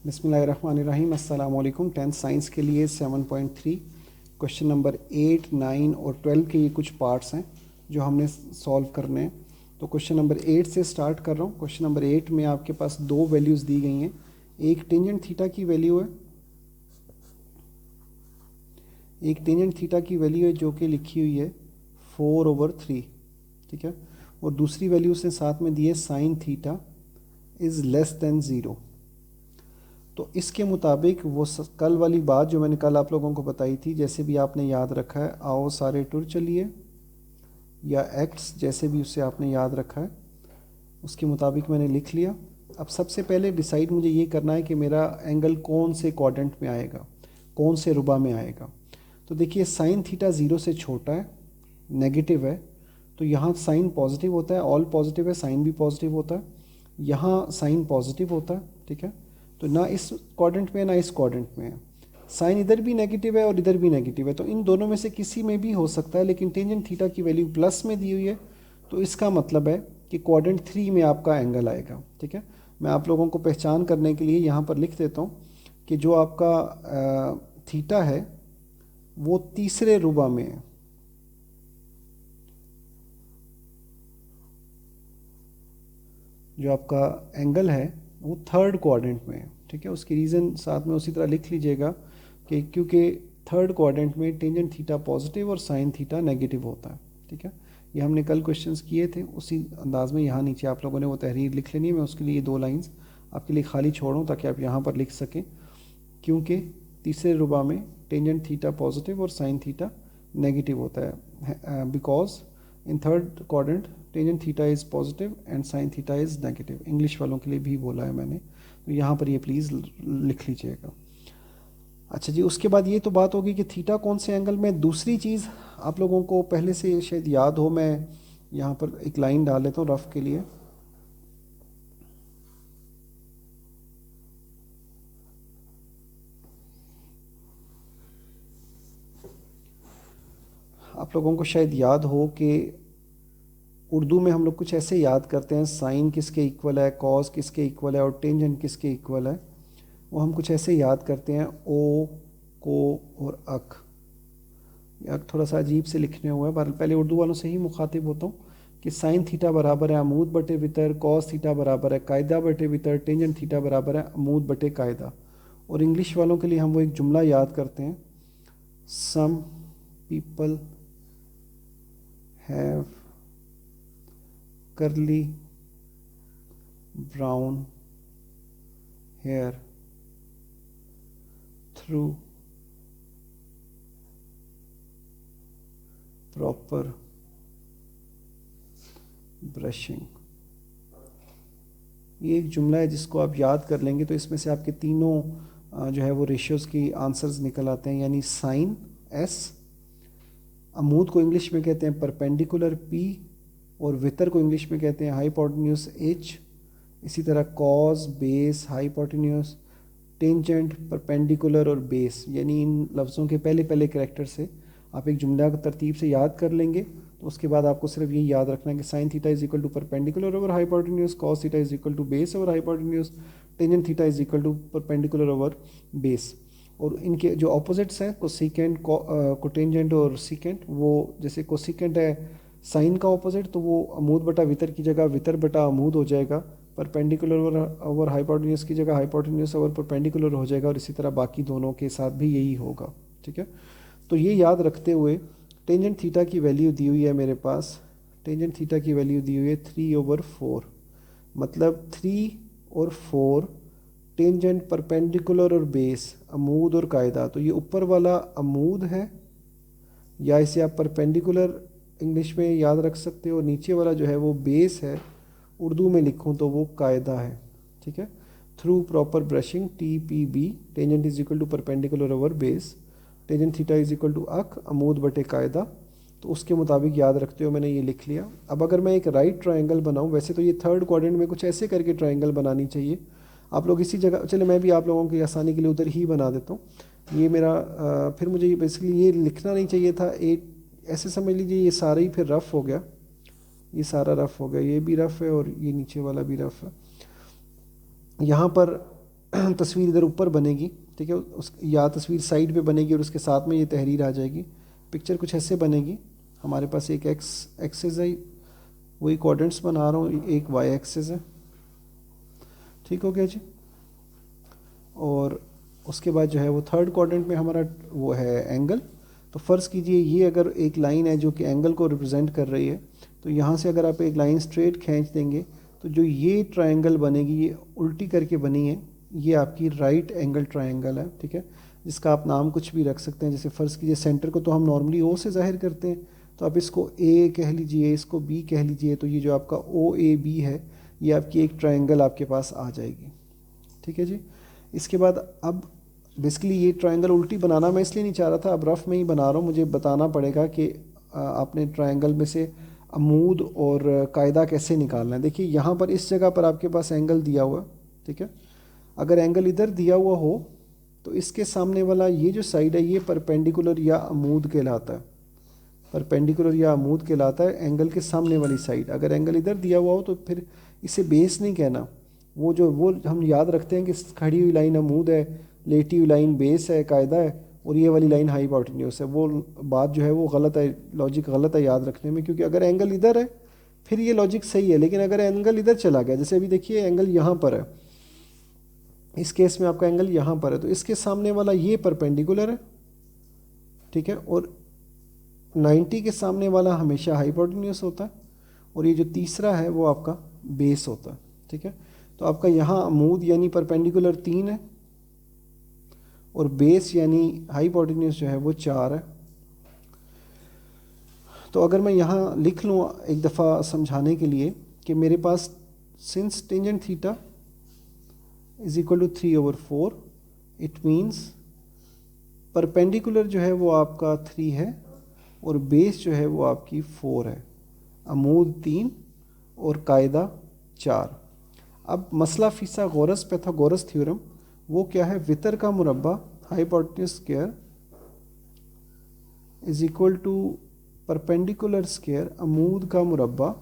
बिस्मिल्लाहिर्रहमानिर्रहीम। अस्सलाम वालेकुम। 10th साइंस के लिए 7.3 क्वेश्चन नंबर 8, 9 और 12 के ये कुछ पार्ट्स हैं जो हमने सॉल्व करने हैं। तो क्वेश्चन नंबर 8 से स्टार्ट कर रहा हूँ। क्वेश्चन नंबर 8 में आपके पास दो वैल्यूज़ दी गई हैं। एक टेंजेंट थीटा की वैल्यू है, जो कि लिखी हुई है 4/3, ठीक है। और दूसरी वैल्यू उसने साथ में दी है sine theta is less than 0। तो इसके मुताबिक वो कल वाली बात जो मैंने कल आप लोगों को बताई थी, जैसे भी आपने याद रखा है, आओ सारे टुर चलिए, या एक्ट्स जैसे भी उसे आपने याद रखा है उसके मुताबिक मैंने लिख लिया। अब सबसे पहले डिसाइड मुझे ये करना है कि मेरा एंगल कौन से क्वाड्रेंट में आएगा, कौन से रुबा में आएगा। तो देखिए साइन थीटा 0 से छोटा है, नेगेटिव है, तो यहाँ साइन पॉजिटिव होता है। ऑल पॉजिटिव है, साइन भी पॉजिटिव होता है। यहाँ साइन पॉजिटिव होता है, ठीक है। तो ना इस क्वाड्रेंट में है ना इस क्वाड्रेंट में है। साइन इधर भी नेगेटिव है और इधर भी नेगेटिव है, तो इन दोनों में से किसी में भी हो सकता है, लेकिन टेंजेंट थीटा की वैल्यू प्लस में दी हुई है, तो इसका मतलब है कि क्वाड्रेंट 3 में आपका एंगल आएगा, ठीक है। मैं आप लोगों को पहचान करने के लिए यहाँ पर लिख देता हूँ कि जो आपका थीटा है वो तीसरे रुबा में है, जो आपका एंगल है वो थर्ड क्वाड्रेंट में है, ठीक है। उसकी रीज़न साथ में उसी तरह लिख लीजिएगा कि क्योंकि थर्ड क्वाड्रेंट में टेंजेंट थीटा पॉजिटिव और साइन थीटा नेगेटिव होता है, ठीक है। ये हमने कल क्वेश्चंस किए थे, उसी अंदाज में यहाँ नीचे आप लोगों ने वो तहरीर लिख लेनी है। मैं उसके लिए 2 लाइंस आपके लिए खाली छोड़ूँ ताकि आप यहाँ पर लिख सकें, क्योंकि तीसरे रुबा में टेंजेंट थीटा पॉजिटिव और साइन थीटा नेगेटिव होता है, because in third quadrant tangent theta is positive and sine theta is negative. English वालों के लिए भी बोला है मैंने, तो यहाँ पर ये प्लीज़ लिख लीजिएगा। अच्छा जी, उसके बाद ये तो बात होगी कि थीटा कौन से एंगल में। दूसरी चीज़ आप लोगों को पहले से शायद याद हो, मैं यहाँ पर एक लाइन डाल लेता हूँ रफ के लिए। आप लोगों को शायद याद हो कि उर्दू में हम लोग कुछ ऐसे याद करते हैं, साइन किसके इक्वल है, कॉस किसके इक्वल है और टेंजेंट किसके इक्वल है। वो हम कुछ ऐसे याद करते हैं, ओ, को और अक। अक थोड़ा सा अजीब से लिखने हुआ है, पहले उर्दू वालों से ही मुखातिब होता हूँ कि साइन थीटा बराबर है अमूद बटे वितर, कॉस थीटा बराबर है कायदा बटे वितर, टेंजेंट थीटा बराबर है अमूद बटे कायदा। और इंग्लिश वालों के लिए हम वो एक जुमला याद करते हैं, some people have curly brown hair through proper brushing। ये एक जुमला है जिसको आप याद कर लेंगे तो इसमें से आपके तीनों जो है वो रेशियोज़ की आंसर्स निकल आते हैं, यानी साइन एस, अमूद को इंग्लिश में कहते हैं परपेंडिकुलर पी, और वितर को इंग्लिश में कहते हैं हाइपोटेन्यूस एच। इसी तरह cos, base, hypotenuse, tangent, perpendicular और बेस, यानी इन लफ्ज़ों के पहले पहले कैरेक्टर से आप एक जुमला को तरतीब से याद कर लेंगे। तो उसके बाद आपको सिर्फ ये याद रखना है कि sine theta is equal to perpendicular over hypotenuse, cos theta is equal to base over hypotenuse, tangent theta is equal to perpendicular over base. और इनके जो ऑपोजिट्स हैं कोसेकेंट, कोटेंजेंट और सीकेंट, वो जैसे कोसेकेंट है साइन का ऑपोजिट, तो वो अमूद बटा वितर की जगह वितर बटा अमूद हो जाएगा, परपेंडिकुलर ओवर हाइपोटेन्यूस की जगह हाइपोटेन्यूस ओवर परपेंडिकुलर हो जाएगा, और इसी तरह बाकी दोनों के साथ भी यही होगा, ठीक है। तो ये याद रखते हुए टेंजेंट थीटा की वैल्यू दी हुई है मेरे पास, टेंजेंट थीटा की वैल्यू दी हुई है 3/4, मतलब 3 और 4, टेंजेंट, परपेंडिकुलर और बेस, अमूद और कायदा। तो ये ऊपर वाला अमूद है, या इसे आप परपेंडिकुलर इंग्लिश में याद रख सकते हो, नीचे वाला जो है वो बेस है, उर्दू में लिखूं तो वो कायदा है, ठीक है। Through proper brushing TPB, tangent is equal to perpendicular over base, tangent theta is equal to अक अमूद बटे कायदा। तो उसके मुताबिक याद रखते हो मैंने ये लिख लिया। अब अगर मैं एक राइट ट्रायंगल बनाऊं, वैसे तो ये थर्ड क्वाड्रेंट में कुछ ऐसे करके ट्रायंगल बनानी चाहिए, आप लोग इसी जगह, चले मैं भी आप लोगों की आसानी के लिए उधर ही बना देता हूँ। ये मेरा फिर मुझे ये बेसिकली ये लिखना नहीं चाहिए था, ऐसे समझ लीजिए ये सारा ही फिर रफ़ हो गया, ये सारा रफ़ हो गया, ये भी रफ़ है और ये नीचे वाला भी रफ़ है। यहाँ पर तस्वीर इधर ऊपर बनेगी, ठीक है, उस या तस्वीर साइड पे बनेगी और उसके साथ में ये तहरीर आ जाएगी। पिक्चर कुछ ऐसे बनेगी। हमारे पास एक एक्स एक्सिस है, वही कोऑर्डिनेट्स बना रहा हूँ, एक वाई एक्सिस है, ठीक हो गया जी। और उसके बाद जो है वो थर्ड क्वाड्रेंट में हमारा वो है एंगल। तो फ़र्ज़ कीजिए ये अगर एक लाइन है जो कि एंगल को रिप्रेजेंट कर रही है, तो यहाँ से अगर आप एक लाइन स्ट्रेट खींच देंगे तो जो ये ट्रायंगल बनेगी ये उल्टी करके बनी है, ये आपकी राइट एंगल ट्रायंगल है, ठीक है, जिसका आप नाम कुछ भी रख सकते हैं। जैसे फ़र्ज़ कीजिए सेंटर को तो हम नॉर्मली ओ से ज़ाहिर करते हैं, तो आप इसको ए कह लीजिए, इसको बी कह लीजिए, तो ये जो आपका ओ ए बी है ये आपकी एक ट्रायंगल आपके पास आ जाएगी, ठीक है जी। इसके बाद अब बेसिकली ये ट्रायंगल उल्टी बनाना मैं इसलिए नहीं चाह रहा था, अब रफ़ में ही बना रहा हूँ, मुझे बताना पड़ेगा कि आपने ट्रायंगल में से अमूद और कायदा कैसे निकालना है। देखिए यहाँ पर इस जगह पर आपके पास एंगल दिया हुआ है, ठीक है, अगर एंगल इधर दिया हुआ हो तो इसके सामने वाला ये जो साइड है ये परपेंडिकुलर या अमूद कहलाता है, परपेंडिकुलर या अमूद कहलाता है एंगल के सामने वाली साइड। अगर एंगल इधर दिया हुआ हो तो फिर इसे बेस नहीं कहना, वो हम याद रखते हैं कि खड़ी हुई लाइन अमूद है, लेटी हुई लाइन बेस है, कायदा है, और ये वाली लाइन हाइपोटेन्यूस है। वो बात जो है वो गलत है, लॉजिक गलत है याद रखने में, क्योंकि अगर एंगल इधर है फिर ये लॉजिक सही है, लेकिन अगर एंगल इधर चला गया, जैसे अभी देखिए एंगल यहाँ पर है, इस केस में आपका एंगल यहाँ पर है, तो इसके सामने वाला ये परपेंडिकुलर है, ठीक है, और 90 के सामने वाला हमेशा हाइपोटेन्यूस होता है, और ये जो तीसरा है वो आपका बेस होता है, ठीक है। तो आपका यहाँ अमूद यानी परपेंडिकुलर 3 है और बेस यानी हाइपोटेन्यूस जो है वो 4 है। तो अगर मैं यहाँ लिख लूँ एक दफ़ा समझाने के लिए कि मेरे पास since tangent theta is equal to 3/4, it means perpendicular जो है वो आपका 3 है और बेस जो है वो आपकी 4 है, अमूद 3 और कायदा 4। अब मसला फीसा गौरस पैथागोरस थ्योरम, वो क्या है, वितर का मुरब्बा hypotenuse square is equal to perpendicular square अमूद का मुरब्बा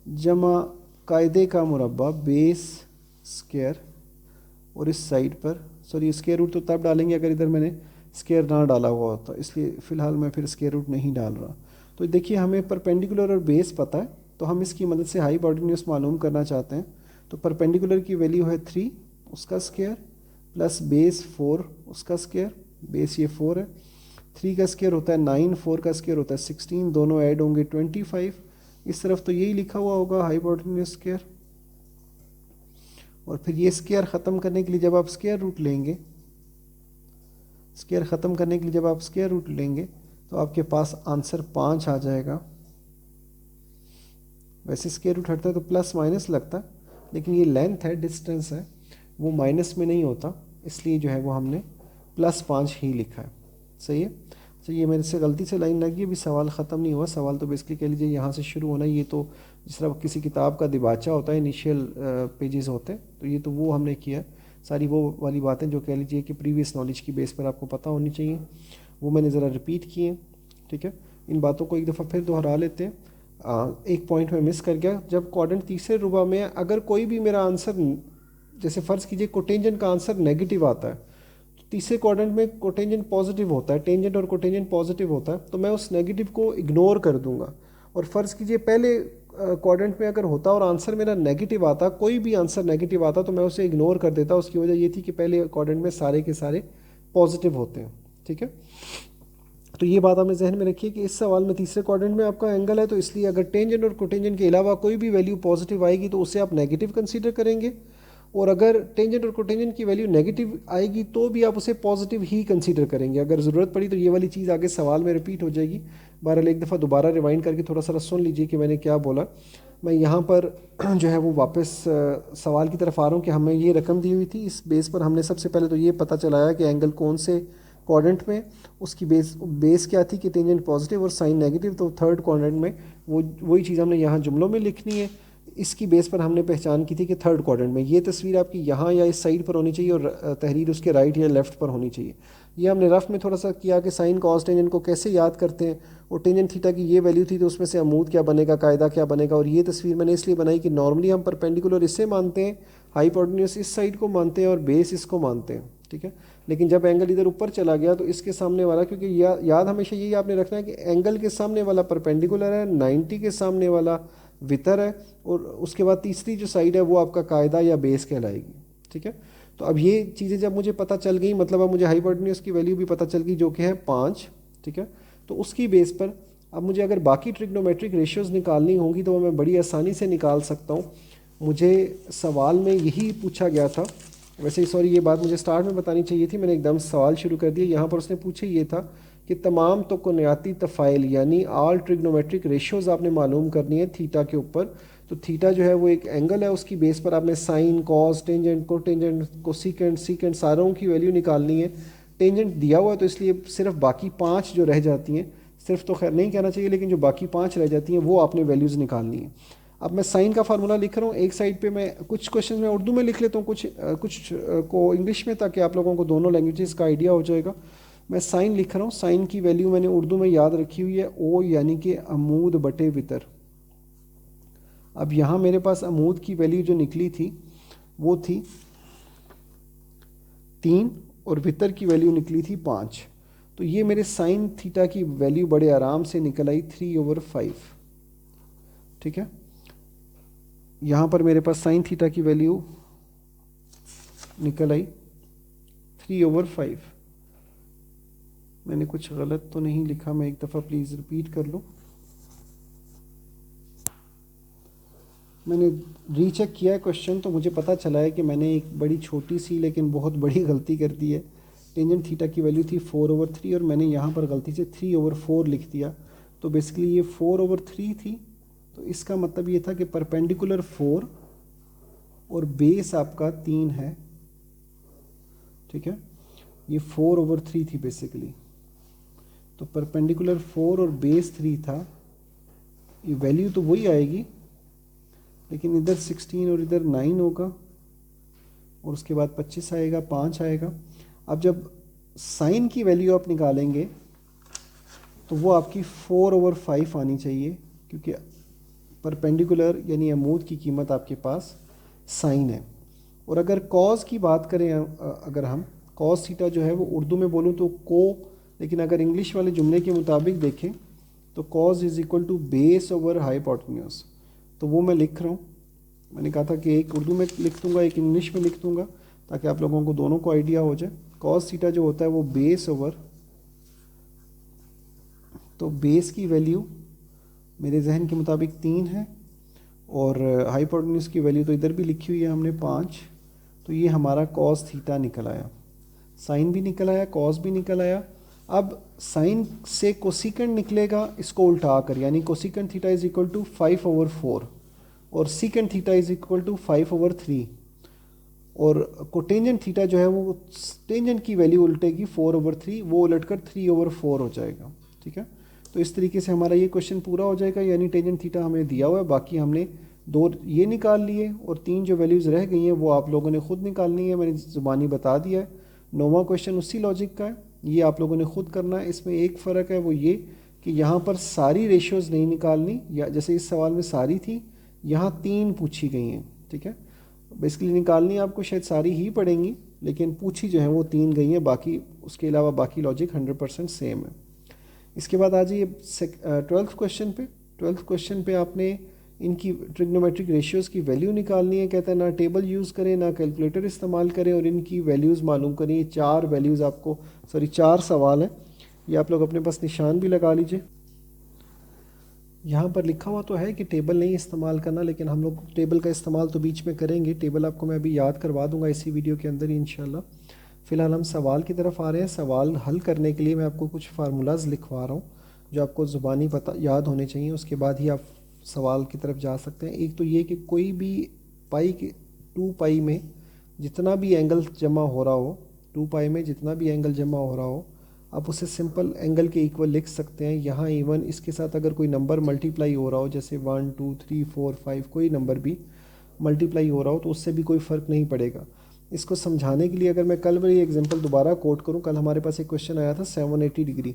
जमा कायदे का मुरब्बा बेस स्क्वायर, और इस साइड पर सॉरी स्क्वायर रूट तो तब डालेंगे अगर इधर मैंने स्क्वायर ना डाला हुआ होता, इसलिए फ़िलहाल मैं फिर स्क्वायर रूट नहीं डाल रहा। तो देखिए हमें परपेंडिकुलर और बेस पता है, तो हम इसकी मदद से हाइपोटेन्यूस मालूम करना चाहते हैं। तो परपेंडिकुलर की वैल्यू है 3 उसका स्क्वायर प्लस बेस 4 उसका स्क्वायर, बेस ये 4 है, 3 का स्क्वायर होता है 9, 4 का स्क्वायर होता है 16, दोनों ऐड होंगे 25, इस तरफ तो यही लिखा हुआ होगा हाइपोटेन्यूस स्क्वायर। और फिर ये स्क्वायर ख़त्म करने के लिए जब आप स्क्वायर रूट लेंगे, स्क्वायर ख़त्म करने के लिए जब आप स्क्वायर रूट लेंगे तो आपके पास आंसर 5 आ जाएगा। वैसे स्क्वायर रूट हटता है तो प्लस माइनस लगता है, लेकिन ये लेंथ है, डिस्टेंस है, वो माइनस में नहीं होता, इसलिए जो है वो हमने +5 ही लिखा है, सही है। तो ये मेरे से गलती से लाइन लगी, अभी सवाल ख़त्म नहीं हुआ। सवाल तो बेसिकली कह लीजिए यहाँ से शुरू होना, ये तो जिस तरह किसी किताब का दिबाचा होता है, इनिशियल पेजेस होते हैं, तो ये तो वो हमने किया। सारी वो वाली बातें जो कह लीजिए कि प्रीवियस नॉलेज की बेस पर आपको पता होनी चाहिए, वो मैंने ज़रा रिपीट किए, ठीक है। इन बातों को एक दफ़ा फिर दोहरा लेते हैं। एक पॉइंट में मिस कर गया, जब क्वाड्रेंट तीसरे रुबा में अगर कोई भी मेरा आंसर, जैसे फ़र्ज़ कीजिए कोटेंजेंट का आंसर नेगेटिव आता है, तो तीसरे क्वाड्रेंट में कोटेंजेंट पॉजिटिव होता है, टेंजेंट और कोटेंजेंट पॉजिटिव होता है, तो मैं उस नेगेटिव को इग्नोर कर दूंगा। और फ़र्ज़ कीजिए पहले क्वाड्रेंट में अगर होता और आंसर मेरा नेगेटिव आता, कोई भी आंसर नेगेटिव आता, तो मैं उसे इग्नोर कर देता। उसकी वजह ये थी कि पहले क्वाड्रेंट में सारे के सारे पॉजिटिव होते हैं, ठीक है। तो ये बात आपने जहन में रखिए कि इस सवाल में तीसरे क्वाड्रेंट में आपका एंगल है, तो इसलिए अगर टेंजेंट और कोटेंजेंट के अलावा कोई भी वैल्यू पॉजिटिव आएगी तो उसे आप नेगेटिव कंसीडर करेंगे, और अगर टेंजेंट और कोटेंजेंट की वैल्यू नेगेटिव आएगी तो भी आप उसे पॉजिटिव ही कंसीडर करेंगे। अगर ज़रूरत पड़ी तो ये वाली चीज़ आगे सवाल में रिपीट हो जाएगी। बहरहाल एक दफ़ा दोबारा रिवाइंड करके थोड़ा सा सुन लीजिए कि मैंने क्या बोला। मैं यहाँ पर जो है वो वापस सवाल की तरफ आ रहा हूँ कि हमें ये रकम दी हुई थी, इस बेस पर हमने सबसे पहले तो ये पता चलाया कि एंगल कौन से क्वाड्रेंट में, उसकी बेस क्या थी कि टेंजेंट पॉजिटिव और साइन नेगेटिव, तो थर्ड क्वाड्रेंट में वही चीज़ हमने यहाँ जुमलों में लिखनी है। इसकी बेस पर हमने पहचान की थी कि थर्ड क्वाड्रेंट में ये तस्वीर आपकी यहाँ या इस साइड पर होनी चाहिए और तहरीर उसके राइट या लेफ़्ट पर होनी चाहिए। ये हमने रफ में थोड़ा सा किया कि साइन कॉस टेंजेंट को कैसे याद करते हैं, और टेंजेंट थीटा की ये वैल्यू थी तो उसमें से अमूद क्या बनेगा, कायदा क्या बनेगा। और ये तस्वीर मैंने इसलिए बनाई कि नॉर्मली हम परपेंडिकुलर इससे मानते हैं हाइपोटेन्यूज इस साइड को मानते हैं और बेस इसको मानते हैं, ठीक है। लेकिन जब एंगल इधर ऊपर चला गया तो इसके सामने वाला, क्योंकि याद हमेशा यही आपने रखना है कि एंगल के सामने वाला परपेंडिकुलर है, 90 के सामने वाला वितर है, और उसके बाद तीसरी जो साइड है वो आपका कायदा या बेस कहलाएगी, ठीक है। तो अब ये चीज़ें जब मुझे पता चल गई, मतलब अब मुझे हाइपोटेन्यूज की वैल्यू भी पता चल गई जो कि है 5, ठीक है। तो उसकी बेस पर अब मुझे अगर बाकी ट्रिग्नोमेट्रिक रेशियोज़ निकालनी होंगी तो मैं बड़ी आसानी से निकाल सकता हूँ। मुझे सवाल में यही पूछा गया था, वैसे सॉरी ये बात मुझे स्टार्ट में बतानी चाहिए थी, मैंने एकदम सवाल शुरू कर दिया। यहाँ पर उसने पूछे ये था कि तमाम तोक़ुनियाती तफ़ाइल यानी ऑल ट्रिग्नोमेट्रिक रेशियोज़ आपने मालूम करनी है थीटा के ऊपर। तो थीटा जो है वो एक एंगल है, उसकी बेस पर आपने sine, cos, tangent, cotangent, cosecant, secant सारों की वैल्यू निकालनी है। टेंजेंट दिया हुआ है तो इसलिए सिर्फ बाकी 5 जो रह जाती हैं, सिर्फ तो खैर नहीं कहना चाहिए, लेकिन जो बाकी 5 रह जाती हैं वो आपने वैल्यूज़ निकालनी है। अब मैं साइन का फार्मूला लिख रहा हूँ, एक साइड पे मैं कुछ क्वेश्चन में उर्दू में लिख लेता हूँ, कुछ को इंग्लिश में, ताकि आप लोगों को दोनों लैंग्वेजेस का आइडिया हो जाएगा। मैं साइन लिख रहा हूँ, साइन की वैल्यू मैंने उर्दू में याद रखी हुई है ओ यानी कि अमूद बटे वितर। अब यहाँ मेरे पास अमूद की वैल्यू जो निकली थी वो थी 3 और वितर की वैल्यू निकली थी 5। तो ये मेरे साइन थीटा की वैल्यू बड़े आराम से निकल आई 3/5, ठीक है। यहाँ पर मेरे पास साइन थीटा की वैल्यू निकल आई 3/5। मैंने कुछ गलत तो नहीं लिखा, मैं एक दफ़ा प्लीज़ रिपीट कर लूँ। मैंने रीचेक किया है क्वेश्चन, तो मुझे पता चला है कि मैंने एक बड़ी छोटी सी लेकिन बहुत बड़ी गलती कर दी है। टेंजेंट थीटा की वैल्यू थी 4/3 और मैंने यहाँ पर गलती से 3/4 लिख दिया। तो बेसिकली ये 4/3 थी, तो इसका मतलब ये था कि परपेंडिकुलर 4 और बेस आपका 3 है, ठीक है। ये 4/3 थी बेसिकली, तो परपेंडिकुलर 4 और बेस 3 था। ये वैल्यू तो वही आएगी, लेकिन इधर 16 और इधर 9 होगा, और उसके बाद 25 आएगा, 5 आएगा। अब जब साइन की वैल्यू आप निकालेंगे तो वो आपकी 4/5 आनी चाहिए, क्योंकि परपेंडिकुलर यानी अमूद की कीमत आपके पास साइन है। और अगर कॉस की बात करें, अगर हम कॉस थीटा जो है वो उर्दू में बोलूँ तो को, लेकिन अगर इंग्लिश वाले जुमले के मुताबिक देखें तो cos is equal to base over hypotenuse. तो वो मैं लिख रहा हूँ, मैंने कहा था कि एक उर्दू में लिख दूँगा, एक इंग्लिश में लिख दूँगा, ताकि आप लोगों को दोनों को आइडिया हो जाए। कॉस थीटा जो होता है वो बेस ओवर, तो बेस की वैल्यू मेरे जहन के मुताबिक 3 है, और हाइपोटेन्यूज की वैल्यू तो इधर भी लिखी हुई है हमने 5। तो ये हमारा कॉस थीटा निकल आया, साइन भी निकल आया, कॉस भी निकल आया। अब साइन से कोसिकेंट निकलेगा इसको उल्टा कर, यानी cosecant theta is equal to 5/4 और secant theta is equal to 5/3, और कोटेंजेंट थीटा जो है वो टेंजेंट की वैल्यू उल्टेगी 4/3, वो उलटकर 3/4 हो जाएगा, ठीक है। तो इस तरीके से हमारा ये क्वेश्चन पूरा हो जाएगा, यानी टेंजेंट थीटा हमें दिया हुआ है, बाकी हमने 2 ये निकाल लिए, और 3 जो वैल्यूज़ रह गई हैं वो आप लोगों ने ख़ुद निकालनी है, मैंने ज़ुबानी बता दिया है। 9वां क्वेश्चन उसी लॉजिक का है, ये आप लोगों ने ख़ुद करना है। इसमें एक फ़र्क है, वो ये कि यहाँ पर सारी रेशियोज़ नहीं निकालनी, या जैसे इस सवाल में सारी थी, यहाँ 3 पूछी गई हैं, ठीक है। बेसिकली निकालनी आपको शायद सारी ही पड़ेंगी, लेकिन पूछी जो है वो 3 गई हैं, बाकी उसके अलावा बाकी लॉजिक 100% सेम है। इसके बाद आ जाइए 12th क्वेश्चन पे। 12th क्वेश्चन पे आपने इनकी ट्रिग्नोमेट्रिक रेशियोज़ की वैल्यू निकालनी है। कहता है ना टेबल यूज़ करें ना कैलकुलेटर इस्तेमाल करें, और इनकी वैल्यूज़ मालूम करें। ये 4 वैल्यूज़ आपको, सॉरी 4 सवाल हैं, ये आप लोग अपने पास निशान भी लगा लीजिए। यहाँ पर लिखा हुआ तो है कि टेबल नहीं इस्तेमाल करना, लेकिन हम लोग टेबल का इस्तेमाल तो बीच में करेंगे। टेबल आपको मैं अभी याद करवा दूँगा इसी वीडियो के अंदर ही इंशाल्लाह। फ़िलहाल हम सवाल की तरफ आ रहे हैं। सवाल हल करने के लिए मैं आपको कुछ फार्मूलाज लिखवा रहा हूँ जो आपको ज़ुबानी पता याद होने चाहिए, उसके बाद ही आप सवाल की तरफ जा सकते हैं। एक तो ये कि कोई भी पाई के 2 पाई में जितना भी एंगल जमा हो रहा हो, 2 पाई में जितना भी एंगल जमा हो रहा हो, आप उसे सिंपल एंगल के इक्वल लिख सकते हैं। यहाँ इवन इसके साथ अगर कोई नंबर मल्टीप्लाई हो रहा हो, जैसे 1 2 3 4 5 कोई नंबर भी मल्टीप्लाई हो रहा हो, तो उससे भी कोई फ़र्क नहीं पड़ेगा। इसको समझाने के लिए अगर मैं कल वाली एग्जांपल दोबारा कोट करूं, कल हमारे पास एक क्वेश्चन आया था 780 डिग्री,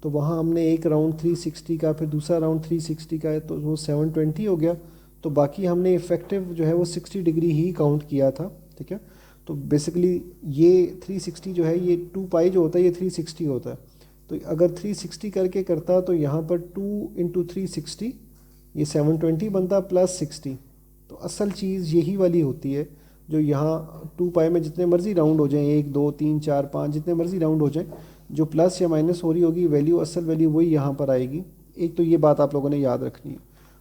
तो वहाँ हमने एक राउंड 360 का, फिर दूसरा राउंड 360 का है, तो वो 720 हो गया। तो बाकी हमने इफेक्टिव जो है वो 60 डिग्री ही काउंट किया था, ठीक है। तो बेसिकली ये 360 जो है, ये 2 पाई जो होता है ये 360 होता है। तो अगर 360 करके करता तो यहाँ पर 2 इंटू 360 ये 720 बनता प्लस 60। तो असल चीज़ यही वाली होती है जो यहाँ 2 पाई में जितने मर्जी राउंड हो जाएं, 1 2 3 4 5 जितने मर्जी राउंड हो जाएं, जो प्लस या माइनस हो रही होगी वैल्यू, असल वैल्यू वही यहाँ पर आएगी। एक तो ये बात आप लोगों ने याद रखनी है।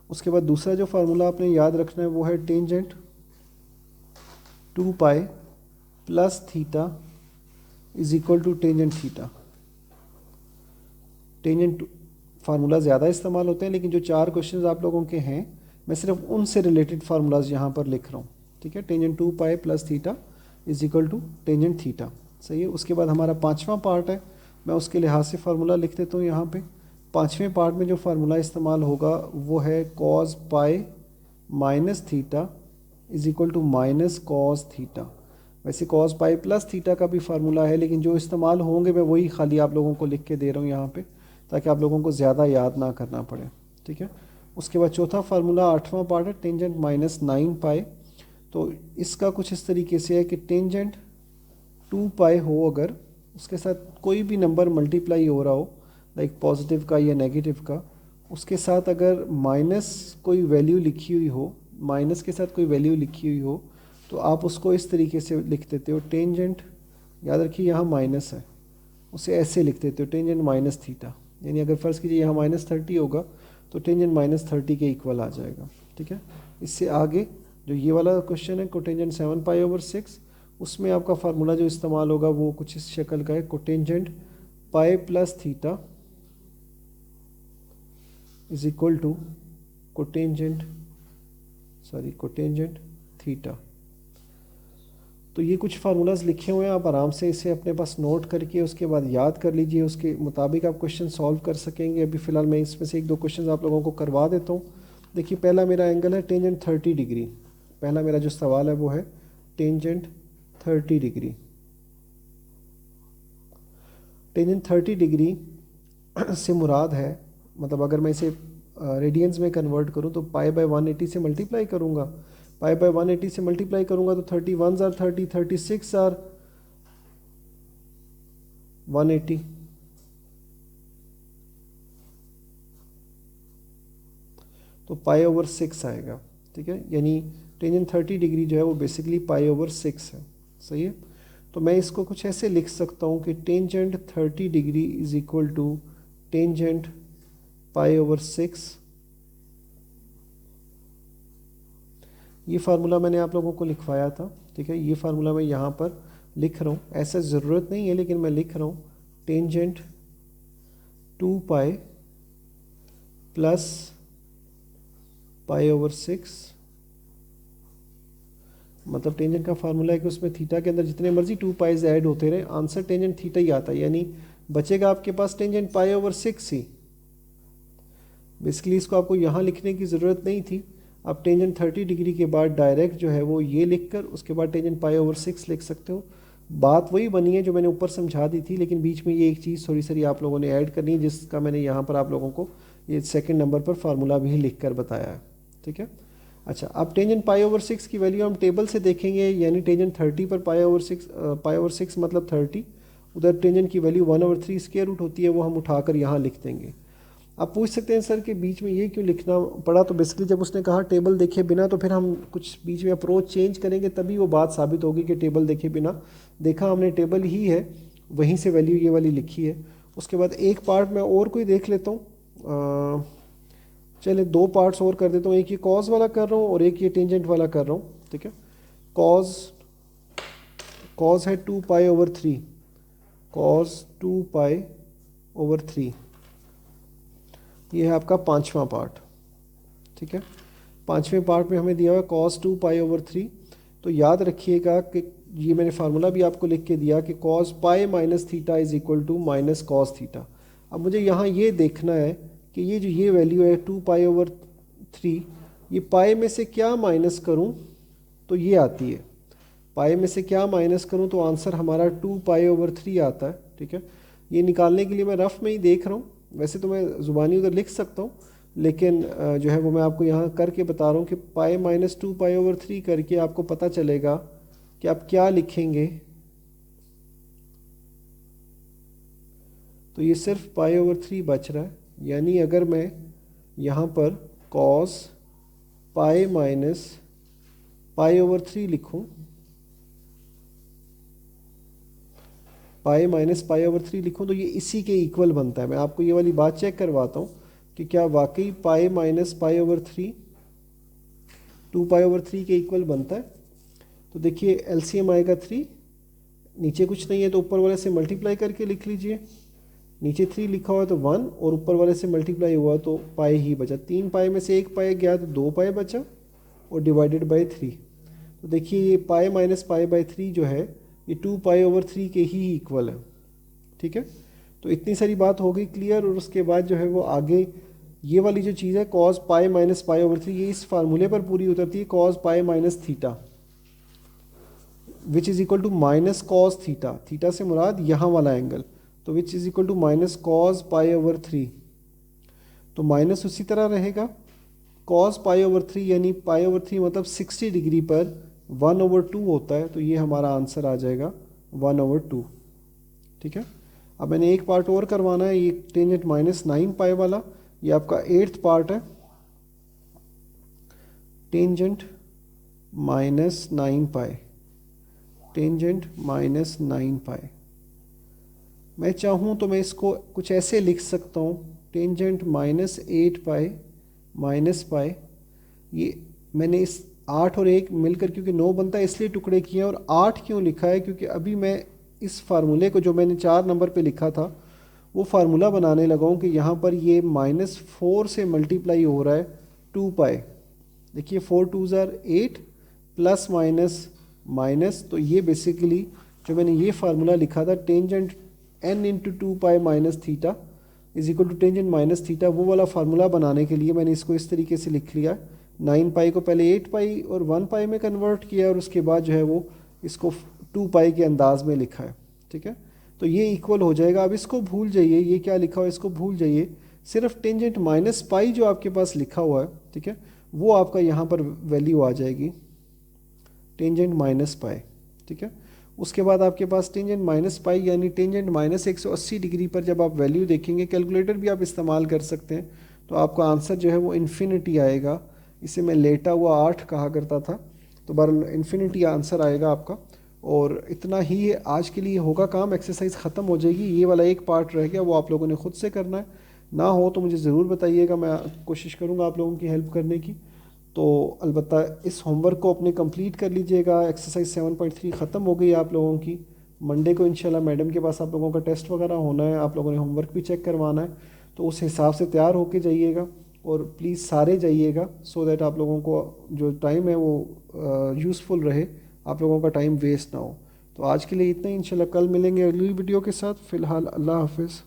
उसके बाद दूसरा जो फार्मूला आपने याद रखना है वो है tangent 2 pi plus theta is equal to tangent theta. Tangent formula ज़्यादा इस्तेमाल होते हैं, लेकिन जो 4 क्वेश्चंस आप लोगों के हैं मैं सिर्फ उनसे रिलेटेड फार्मूलाज यहाँ पर लिख रहा हूँ, ठीक है। Tangent 2 pi plus theta is equal to tangent theta, सही है। उसके बाद हमारा 5वां पार्ट है, मैं उसके लिहाज से फार्मूला लिख देता हूँ यहाँ पे। 5वें पार्ट में जो फार्मूला इस्तेमाल होगा वो है cos pi minus theta is equal to minus cos theta. वैसे कॉस पाई प्लस थीटा का भी फार्मूला है, लेकिन जो इस्तेमाल होंगे मैं वही खाली आप लोगों को लिख के दे रहा हूँ यहाँ पे, ताकि आप लोगों को ज़्यादा याद ना करना पड़े, ठीक है। उसके बाद चौथा फार्मूला 8वां पार्ट है टेंजेंट माइनस 9 पाई। तो इसका कुछ इस तरीके से है कि टेंजेंट 2 पाई हो, अगर उसके साथ कोई भी नंबर मल्टीप्लाई हो रहा हो, लाइक पॉजिटिव का या नेगेटिव का, उसके साथ अगर माइनस कोई वैल्यू लिखी हुई हो, माइनस के साथ कोई वैल्यू लिखी हुई हो, तो आप उसको इस तरीके से लिख देते हो टेंजेंट, याद रखिए यहाँ माइनस है, उसे ऐसे लिख देते हो टेंजेंट माइनस थीटा। यानी अगर फ़र्ज़ कीजिए यहाँ -30 होगा तो टेंजेंट -30 के इक्वल आ जाएगा, ठीक है। इससे आगे जो ये वाला क्वेश्चन है कोटेंजेंट 7 पाई ओवर 6, उसमें आपका फार्मूला जो इस्तेमाल होगा वो कुछ इस शक्ल का है, cotangent pi plus theta is equal to cotangent theta. तो ये कुछ फार्मूलाज लिखे हुए हैं, आप आराम से इसे अपने पास नोट करके उसके बाद याद कर लीजिए, उसके मुताबिक आप क्वेश्चन सॉल्व कर सकेंगे। अभी फ़िलहाल मैं इसमें से 1-2 क्वेश्चन आप लोगों को करवा देता हूँ। देखिए पहला मेरा एंगल है टेंजेंट 30 डिग्री। पहला मेरा जो सवाल है वो है टेंजेंट 30 डिग्री। टेंजेंट 30 डिग्री से मुराद है, मतलब अगर मैं इसे रेडियंस में कन्वर्ट करूँ तो पाई बाय 180 से मल्टीप्लाई करूँगा। पाई बाय 180 से मल्टीप्लाई करूँगा तो 31 आर 30, 36 आर 180, तो पाई ओवर 6 आएगा, ठीक है। यानी टेंजेंट 30 डिग्री जो है वो बेसिकली पाई ओवर 6 है, सही है। तो मैं इसको कुछ ऐसे लिख सकता हूँ कि tangent 30 degree is equal to tangent pi over 6। ये फार्मूला मैंने आप लोगों को लिखवाया था, ठीक है। ये फार्मूला मैं यहाँ पर लिख रहा हूँ, ऐसा ज़रूरत नहीं है लेकिन मैं लिख रहा हूँ tangent 2 pi plus pi over 6, मतलब टेंजेंट का फार्मूला है कि उसमें थीटा के अंदर जितने मर्जी 2 पाइज ऐड होते रहे, आंसर टेंजेंट थीटा ही आता है। यानी बचेगा आपके पास टेंजेंट पाई ओवर 6 ही। बेसिकली इसको आपको यहाँ लिखने की ज़रूरत नहीं थी, आप टेंजेंट 30 डिग्री के बाद डायरेक्ट जो है वो ये लिखकर उसके बाद टेंजेंट पाई ओवर 6 लिख सकते हो। बात वही बनी है जो मैंने ऊपर समझा दी थी, लेकिन बीच में ये एक चीज़ थोड़ी सी आप लोगों ने ऐड करनी है, जिसका मैंने यहाँ पर आप लोगों को ये सेकंड नंबर पर फार्मूला भी लिख कर बताया है, ठीक है। अच्छा, अब टेंजेंट पाई ओवर 6 की वैल्यू हम टेबल से देखेंगे, यानी टेंजेंट 30 पर पाई ओवर 6 मतलब 30, उधर टेंजेंट की वैल्यू 1/3 स्क्वायर रूट होती है, वो हम उठाकर यहाँ लिख देंगे। आप पूछ सकते हैं सर कि बीच में ये क्यों लिखना पड़ा, तो बेसिकली जब उसने कहा टेबल देखे बिना, तो फिर हम कुछ बीच में अप्रोच चेंज करेंगे तभी वो बात साबित होगी कि टेबल देखे बिना। देखा हमने टेबल ही है, वहीं से वैल्यू ये वाली लिखी है। उसके बाद एक पार्ट मैं और कोई देख लेता हूँ, चले 2 पार्ट्स और कर देता हूँ, एक ये कॉज वाला कर रहा हूँ और एक ये टेंजेंट वाला कर रहा हूँ, ठीक है। कॉज है 2 pi over 3, cause 2 pi over 3, ये है आपका 5वां पार्ट, ठीक है। 5वें पार्ट में हमें दिया हुआ है cos 2 पाई ओवर 3। तो याद रखिएगा कि ये मैंने फार्मूला भी आपको लिख के दिया कि cos pi minus theta is equal to minus cos theta. अब मुझे यहाँ ये देखना है कि ये जो ये वैल्यू है 2 पाई ओवर 3, ये पाई में से क्या माइनस करूँ तो ये आती है, पाई में से क्या माइनस करूँ तो आंसर हमारा 2 पाई ओवर 3 आता है, ठीक है। ये निकालने के लिए मैं रफ में ही देख रहा हूँ, वैसे तो मैं ज़ुबानी उधर लिख सकता हूँ, लेकिन जो है वो मैं आपको यहाँ करके बता रहा हूँ कि पाई माइनस 2 पाई/3 करके आपको पता चलेगा कि आप क्या लिखेंगे। तो ये सिर्फ पाई/3 बच रहा है, यानी अगर मैं यहाँ पर कॉस पाई माइनस पाई/3 लिखूँ, पाई/3 लिखूँ, तो ये इसी के इक्वल बनता है। मैं आपको ये वाली बात चेक करवाता हूँ कि क्या वाकई पाई/3 2 पाई/3 के इक्वल बनता है। तो देखिए एलसीएम आएगा 3, नीचे कुछ नहीं है तो ऊपर वाले से मल्टीप्लाई करके लिख लीजिए। नीचे 3 लिखा हुआ तो 1 और ऊपर वाले से मल्टीप्लाई हुआ तो पाई ही बचा। 3 पाई में से 1 पाई गया तो 2 पाई बचा और डिवाइडेड बाई 3। तो देखिए ये पाई/3 जो है ये 2 पाई/3 के ही इक्वल है। ठीक है, तो इतनी सारी बात हो गई क्लियर। और उसके बाद जो है वो आगे ये वाली जो चीज़ है कॉस पाई/3, ये इस फार्मूले पर पूरी उतरती है, cos pi minus theta which is equal to minus cos theta. Theta से मुराद यहाँ वाला एंगल, तो which is equal to minus cos पाई/3। तो माइनस उसी तरह रहेगा, कॉस पाई/3 यानी पाई/3 मतलब 60 डिग्री पर 1/2 होता है, तो ये हमारा आंसर आ जाएगा 1/2। ठीक है, अब मैंने एक पार्ट और करवाना है, ये टेंजेंट -9 पाई वाला, ये आपका 8th पार्ट है। टेंजेंट -9 पाई, टेंजेंट -9 पाई। मैं चाहूँ तो मैं इसको कुछ ऐसे लिख सकता हूँ, टेंजेंट -8 पाई माइनस पाई। ये मैंने इस 8 और 1 मिलकर क्योंकि 9 बनता है इसलिए टुकड़े किए हैं। और 8 क्यों लिखा है, क्योंकि अभी मैं इस फार्मूले को जो मैंने 4 नंबर पे लिखा था वो फार्मूला बनाने लगा हूँ कि यहाँ पर ये -4 से मल्टीप्लाई हो रहा है 2 पाई। देखिए 4 2s are 8 plus minus minus, तो ये बेसिकली जो मैंने ये फार्मूला लिखा था tangent n into 2 pi minus theta is equal to tangent minus theta, वो वाला फार्मूला बनाने के लिए मैंने इसको इस तरीके से लिख लिया। 9 पाई को पहले 8 पाई और 1 पाई में कन्वर्ट किया और उसके बाद जो है वो इसको 2 पाई के अंदाज में लिखा है। ठीक है, तो ये इक्वल हो जाएगा। अब इसको भूल जाइए, ये क्या लिखा हुआ है इसको भूल जाइए, सिर्फ टेंजेंट माइनस पाई जो आपके पास लिखा हुआ है, ठीक है, वो आपका यहाँ पर वैल्यू आ जाएगी टेंजेंट माइनस पाई। ठीक है, उसके बाद आपके पास टेंजेंट माइनस पाई यानी टेंजेंट -180 डिग्री पर जब आप वैल्यू देखेंगे, कैलकुलेटर भी आप इस्तेमाल कर सकते हैं, तो आपका आंसर जो है वो इन्फिनिटी आएगा। इसे मैं लेटा हुआ 8 कहा करता था, तो बहरहाल इन्फिनिटी आंसर आएगा आपका। और इतना ही आज के लिए होगा काम, एक्सरसाइज ख़त्म हो जाएगी। ये वाला एक पार्ट रह गया, वो आप लोगों ने खुद से करना है। ना हो तो मुझे ज़रूर बताइएगा, मैं कोशिश करूँगा आप लोगों की हेल्प करने की। तो अलबत्ता इस होमवर्क को अपने कंप्लीट कर लीजिएगा। एक्सरसाइज 7.3 ख़त्म हो गई आप लोगों की। मंडे को इंशाल्लाह मैडम के पास आप लोगों का टेस्ट वगैरह होना है, आप लोगों ने होमवर्क भी चेक करवाना है, तो उस हिसाब से तैयार होके जाइएगा और प्लीज़ सारे जाइएगा, सो दैट आप लोगों को जो टाइम है वो यूज़फुल रहे, आप लोगों का टाइम वेस्ट ना हो। तो आज के लिए इतना ही, इंशाल्लाह कल मिलेंगे अगली वीडियो के साथ। फ़िलहाल अल्लाह हाफिज़।